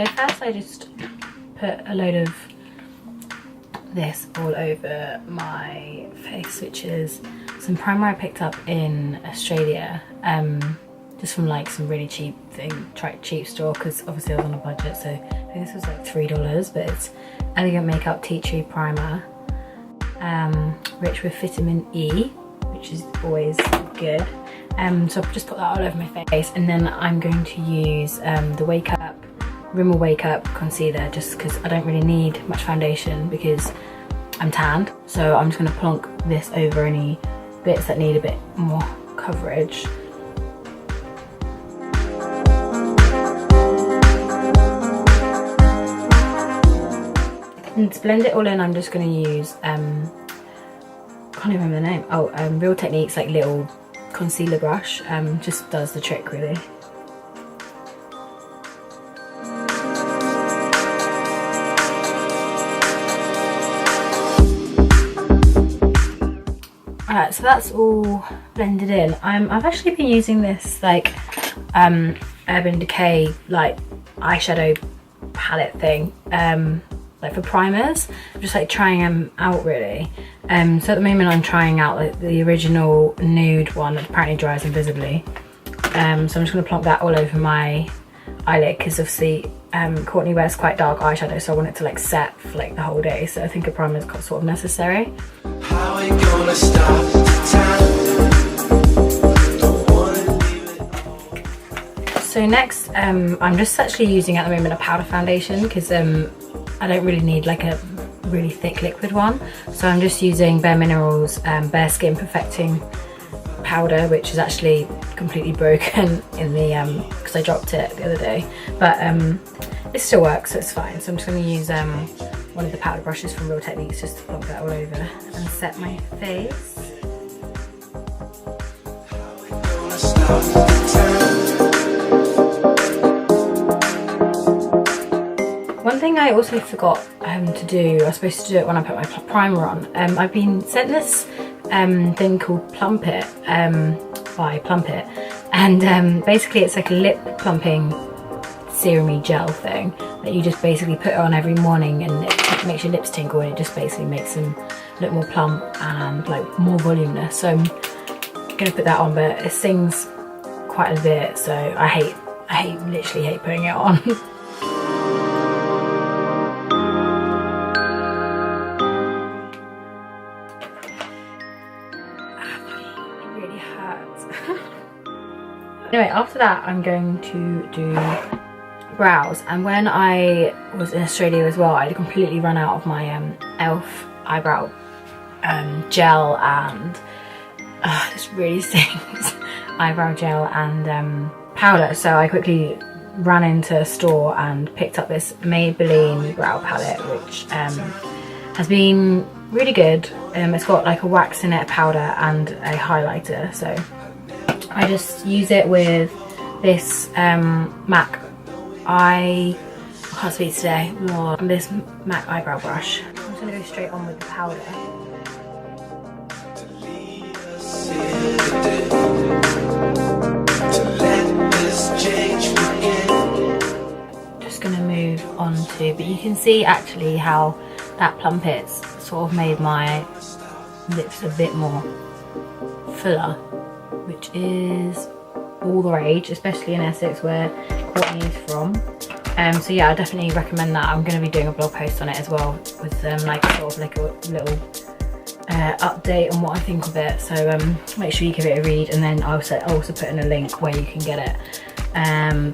So first I just put a load of this all over my face, which is some primer I picked up in Australia, just from like some really cheap store, because obviously I was on a budget, so I think this was like $3, but it's Elegant Makeup Tea Tree Primer, rich with vitamin E, which is always good. So I've just put that all over my face, and then I'm going to use the Rimmel Wake Up concealer, just because I don't really need much foundation because I'm tanned. So I'm just going to plonk this over any bits that need a bit more coverage. And to blend it all in, I'm just going to use I can't even remember the name. Oh, Real Techniques like little concealer brush. Just does the trick really. Alright, so that's all blended in. I've actually been using this like Urban Decay like eyeshadow palette thing, like for primers. I'm just like trying them out really. So at the moment I'm trying out like the original nude one that apparently dries invisibly. So I'm just going to plonk that all over my eyelid, because obviously Courtney wears quite dark eyeshadow, so I want it to like set for like the whole day, so I think a primer is sort of necessary. How are we gonna stop time? So next I'm just actually using at the moment a powder foundation, because I don't really need like a really thick liquid one, so I'm just using Bare Minerals Bare Skin Perfecting powder, which is actually completely broken in the because I dropped it the other day, but it still works, so it's fine. So I'm just going to use one of the powder brushes from Real Techniques just to plonk that all over and set my face. One thing I also forgot to do, I was supposed to do it when I put my primer on. I've been sent this thing called Plump It by Plump It, and basically it's like a lip plumping serum-y gel thing that you just basically put on every morning, and it makes your lips tingle, and it just basically makes them look more plump and like more voluminous. So I'm gonna put that on, but it stings quite a bit, so I literally hate putting it on. Anyway, after that I'm going to do brows, and when I was in Australia as well, I completely run out of my e.l.f. eyebrow gel and this really stings eyebrow gel and powder, so I quickly ran into a store and picked up this Maybelline brow palette, which has been really good. It's got like a wax in it, powder and a highlighter, so I just use it with this MAC I can't speak today. This MAC eyebrow brush. I'm just gonna go straight on with the powder. Just gonna move on to, but you can see actually how that Plump It's sort of made my lips a bit more fuller, which is all the rage, especially in Essex where Courtney is from. So yeah, I definitely recommend that. I'm going to be doing a blog post on it as well, with like sort of like a little update on what I think of it. So make sure you give it a read, and then I'll also put in a link where you can get it.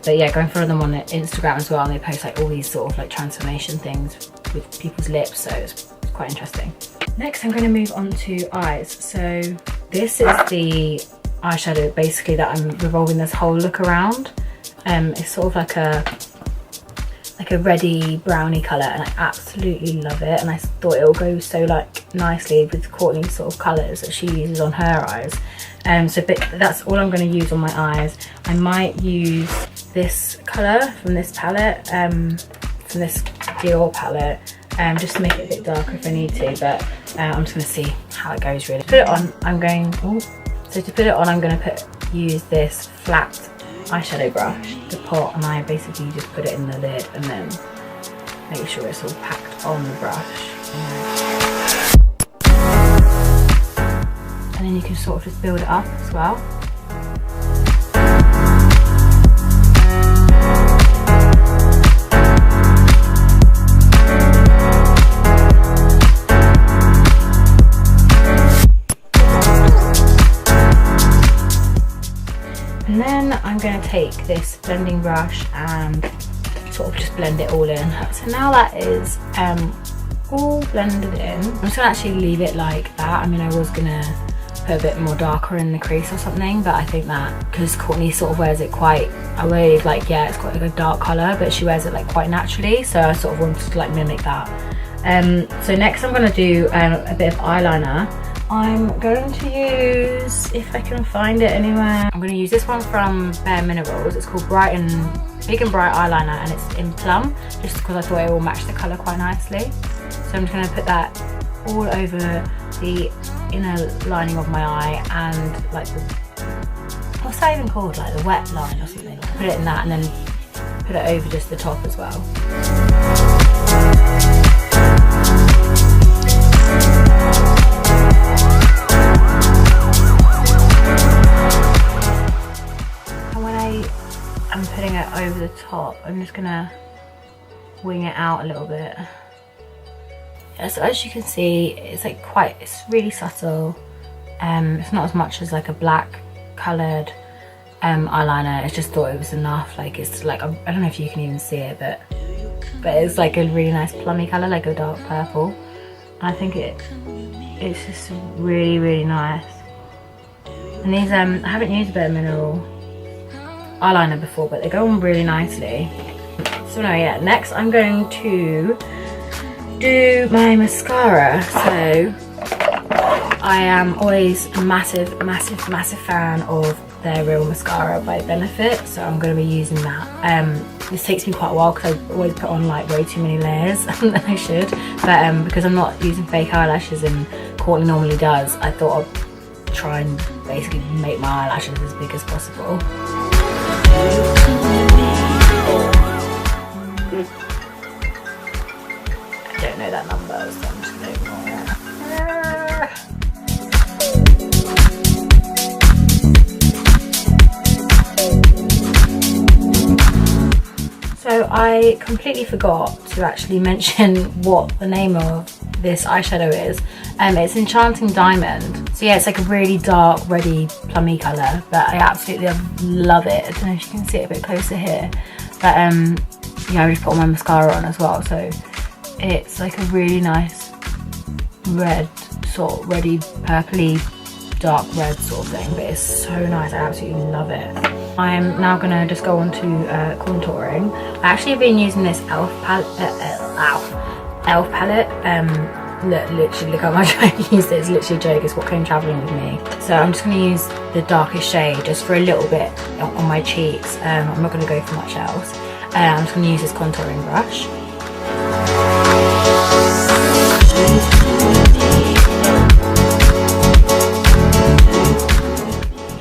But yeah, go and follow them on Instagram as well, and they post like all these sort of like transformation things with people's lips, so it's quite interesting. Next I'm going to move on to eyes. So this is the eyeshadow basically that I'm revolving this whole look around. It's sort of like a reddy browny colour, and I absolutely love it, and I thought it will go so like nicely with Courtney's sort of colours that she uses on her eyes. But that's all I'm going to use on my eyes. I might use this colour from this palette, from this Dior palette, just to make it a bit darker if I need to, but I'm just going to see how it goes really. To put it on, I'm going to use this flat eyeshadow brush, the pot, and I basically just put it in the lid and then make sure it's all packed on the brush. And then you can sort of just build it up as well. And then I'm going to take this blending brush and sort of just blend it all in. So now that is all blended in, I'm just going to actually leave it like that. I mean, I was going to put a bit more darker in the crease or something, but I think that because Courtney sort of wears it quite a way, like, yeah, it's quite like a dark colour, but she wears it like quite naturally, so I sort of wanted to like mimic that. So next I'm going to do a bit of eyeliner. I'm going to use, if I can find it anywhere, I'm going to use this one from Bare Minerals. It's called Big and Bright Eyeliner, and it's in Plum, just because I thought it will match the colour quite nicely. So I'm just going to put that all over the inner lining of my eye and like the, what's that even called, like the wet line or something. Put it in that and then put it over just the top as well. I'm putting it over the top. I'm just gonna wing it out a little bit. Yeah, so as you can see, it's like it's really subtle. It's not as much as like a black coloured eyeliner. I just thought it was enough. Like, it's like, I don't know if you can even see it, but it's like a really nice plummy colour, like a dark purple. And I think it's just really, really nice. And these I haven't used a Bare Mineral eyeliner before, but they go on really nicely. So no, yeah, next I'm going to do my mascara. So I am always a massive fan of their Real Mascara by Benefit, so I'm going to be using that. This takes me quite a while because I always put on like way too many layers than I should, but because I'm not using fake eyelashes and Courtney normally does, I thought I'd try and basically make my eyelashes as big as possible. I don't know that number, so I'm just going to ignore it. So I completely forgot to actually mention what the name of this eyeshadow is. It's Enchanting Diamond. So yeah, it's like a really dark, reddy, plummy colour, but I absolutely love it. I don't know if you can see it a bit closer here, but yeah, I just put all my mascara on as well, so it's like a really nice red, sort of reddy, purpley, dark red sort of thing, but it's so nice. I absolutely love it. I'm now gonna just go on to contouring. I actually have been using this elf palette. Literally look how much I use it. It's literally a joke. It's what came travelling with me. So I'm just going to use the darkest shade just for a little bit on my cheeks. I'm not going to go for much else. I'm just going to use this contouring brush.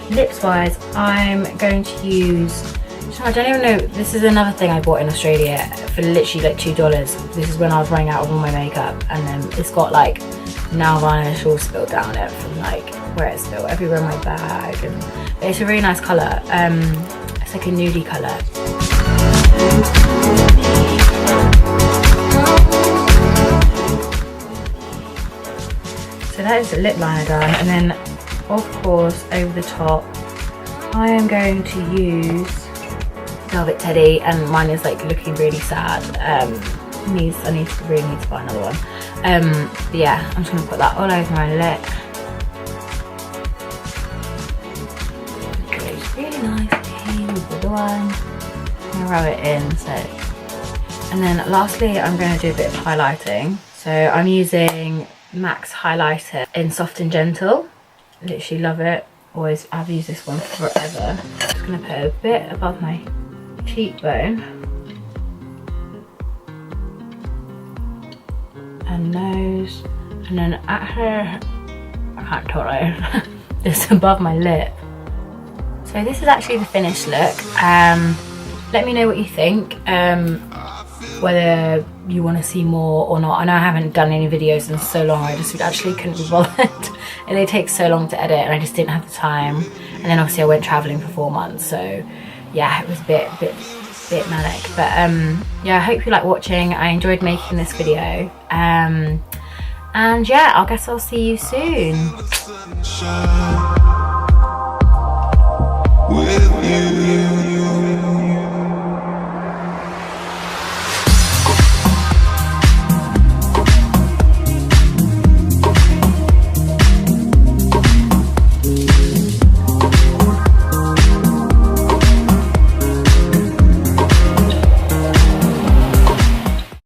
Lips wise, I'm going to use, I don't even know, this is another thing I bought in Australia for literally like $2. This is when I was running out of all my makeup, and then it's got like nail varnish all spilled down it from like where it's spilled everywhere in my bag, and it's a really nice colour. It's like a nudie colour. So that is the lip liner done, and then of course over the top I am going to use Velvet Teddy, and mine is like looking really sad. I really need to buy another one. But yeah, I'm just going to put that all over my lip. It goes really nicely with the other one. I'm going to rub it in. And then lastly, I'm going to do a bit of highlighting. So I'm using MAC's highlighter in Soft and Gentle. Literally love it. I've used this one forever. I'm just going to put a bit above my cheekbone and nose, and then at her, I can't tell her, it's above my lip. So So this is actually the finished look. Let me know what you think, whether you want to see more or not. I know I haven't done any videos in so long, I just actually couldn't be bothered. And they take so long to edit and I just didn't have the time. And then obviously I went travelling for 4 months, so yeah, it was a bit manic. But yeah, I hope you like watching. I enjoyed making this video. And yeah, I guess I'll see you soon. With you.